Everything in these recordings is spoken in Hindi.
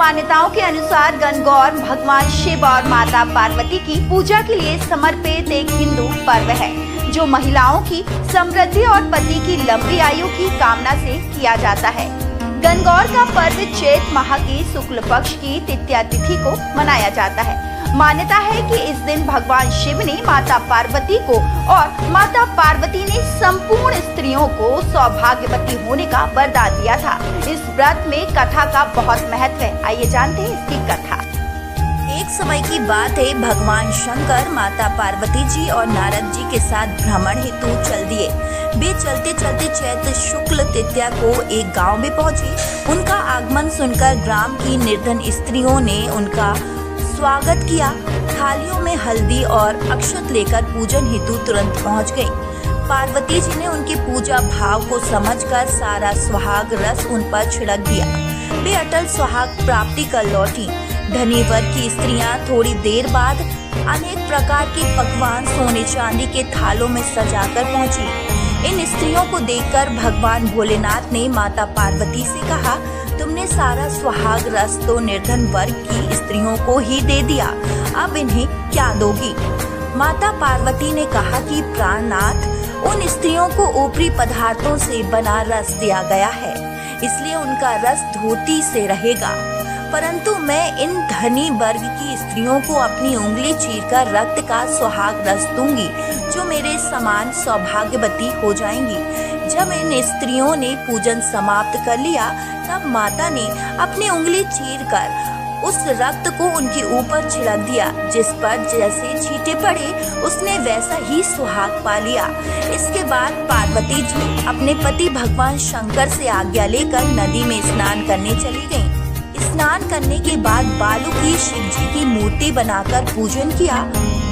मान्यताओं के अनुसार गणगौर भगवान शिव और माता पार्वती की पूजा के लिए समर्पित एक हिंदू पर्व है, जो महिलाओं की समृद्धि और पति की लंबी आयु की कामना से किया जाता है। गणगौर का पर्व चैत माह की शुक्ल पक्ष की तृतीया तिथि को मनाया जाता है। मान्यता है कि इस दिन भगवान शिव ने माता पार्वती को और माता पार्वती ने संपूर्ण स्त्रियों को सौभाग्यवती होने का वरदान दिया था। इस व्रत में कथा का बहुत महत्व है। आइए जानते हैं इसकी कथा। एक समय की बात है, भगवान शंकर माता पार्वती जी और नारद जी के साथ भ्रमण हेतु चल दिए। वे चलते चलते चैत्र शुक्ल तृतीया को एक गांव में पहुंचे। उनका आगमन सुनकर ग्राम की निर्धन स्त्रियों ने उनका स्वागत किया। थालियों में हल्दी और अक्षत लेकर पूजन हेतु तुरंत पहुंच गयी। पार्वती जी ने उनकी पूजा भाव को समझकर सारा सुहाग रस उन पर छिड़क दिया। वे अटल सुहाग प्राप्ति कर लौटी। धनी वर्ग की स्त्रियां थोड़ी देर बाद अनेक प्रकार के पकवान सोने चांदी के थालों में सजाकर पहुंची। इन स्त्रियों को देखकर भगवान भोलेनाथ ने माता पार्वती से कहा, तुमने सारा सुहाग रस तो निर्धन वर्ग की स्त्रियों को ही दे दिया, अब इन्हें क्या दोगी? माता पार्वती ने कहा कि प्राणनाथ, उन स्त्रियों को ऊपरी पदार्थों से बना रस दिया गया है, इसलिए उनका रस धोती से रहेगा, परंतु मैं इन धनी वर्ग की स्त्रियों को अपनी उंगली चीरकर रक्त का सुहाग रस दूंगी, जो मेरे समान सौभाग्यवती हो जाएंगी। जब इन स्त्रियों ने पूजन समाप्त कर लिया, तब माता ने अपनी उंगली चीरकर उस रक्त को उनके ऊपर छिड़क दिया। जिस पर जैसे छींटे पड़े, उसने वैसा ही सुहाग पा लिया। इसके बाद पार्वती जी अपने पति भगवान शंकर से आज्ञा लेकर नदी में स्नान करने चली गईं। स्नान करने के बाद बालू की शिव जी की मूर्ति बनाकर पूजन किया,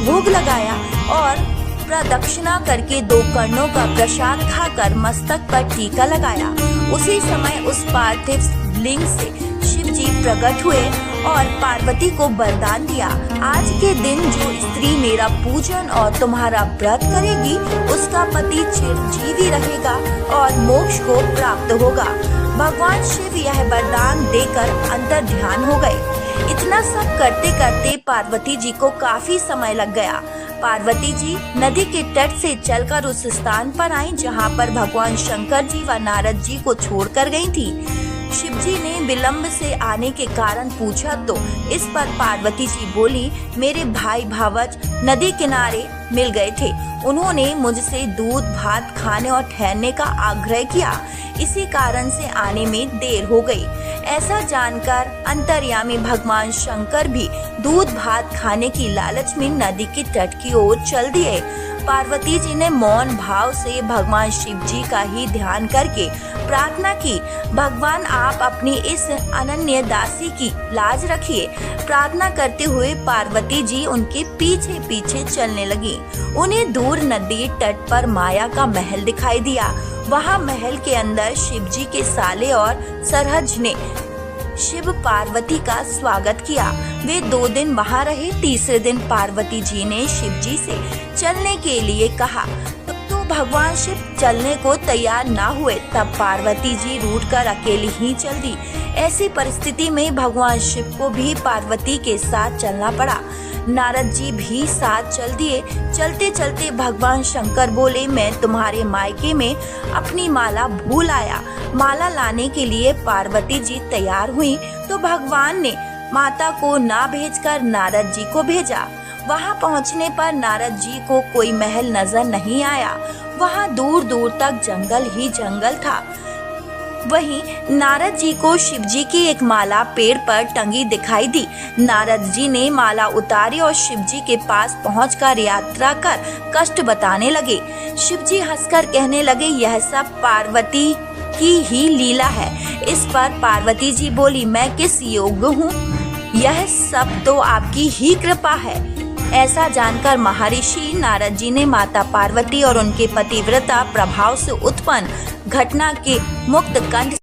भोग लगाया और प्रदक्षिणा करके 2 कर्णों का प्रसाद खाकर मस्तक पर टीका लगाया। उसी समय उस पार्थिव लिंग से शिव जी प्रकट हुए और पार्वती को वरदान दिया, आज के दिन जो स्त्री मेरा पूजन और तुम्हारा व्रत करेगी, उसका पति चिरंजीवी रहेगा और मोक्ष को प्राप्त होगा। भगवान शिव यह वरदान देकर अंतर ध्यान हो गए। इतना सब करते करते पार्वती जी को काफी समय लग गया। पार्वती जी नदी के तट से चलकर उस स्थान पर आईं, जहां पर भगवान शंकर जी व नारद जी को छोड़कर गई थी। शिव जी ने विलंब से आने के कारण पूछा, तो इस पर पार्वती जी बोली, मेरे भाई भावज नदी किनारे मिल गए थे। उन्होंने मुझसे दूध भात खाने और ठहरने का आग्रह किया, इसी कारण से आने में देर हो गई। ऐसा जानकर अंतर्यामी भगवान शंकर भी दूध भात खाने की लालच में नदी के तट की ओर चल दिए। पार्वती जी ने मौन भाव से भगवान शिव जी का ही ध्यान करके प्रार्थना की, भगवान आप अपनी इस अनन्य दासी की लाज रखिए। प्रार्थना करते हुए पार्वती जी उनके पीछे पीछे चलने लगी। उन्हें दूर नदी तट पर माया का महल दिखाई दिया। वहाँ महल के अंदर शिव जी के साले और सरहज ने शिव पार्वती का स्वागत किया। वे 2 दिन वहाँ रहे। तीसरे दिन पार्वती जी ने शिव जी से चलने के लिए कहा, तो भगवान शिव चलने को तैयार ना हुए। तब पार्वती जी रूठकर अकेली ही चल दी। ऐसी परिस्थिति में भगवान शिव को भी पार्वती के साथ चलना पड़ा। नारद जी भी साथ चल दिए। चलते चलते भगवान शंकर बोले, मैं तुम्हारे मायके में अपनी माला भूल आया। माला लाने के लिए पार्वती जी तैयार हुई तो भगवान ने माता को ना भेजकर नारद जी को भेजा। वहां पहुंचने पर नारद जी को कोई महल नजर नहीं आया। वहां दूर दूर तक जंगल ही जंगल था। वहीं नारद जी को शिव जी की एक माला पेड़ पर टंगी दिखाई दी। नारद जी ने माला उतारी और शिव जी के पास पहुंचकर यात्रा कर कष्ट बताने लगे। शिव जी हंसकर कहने लगे, यह सब पार्वती की ही लीला है। इस पर पार्वती जी बोली, मैं किस योग्य हूँ, यह सब तो आपकी ही कृपा है। ऐसा जानकर महर्षि नारद जी ने माता पार्वती और उनके पतिव्रता प्रभाव से उत्पन्न घटना के मुक्त कंठ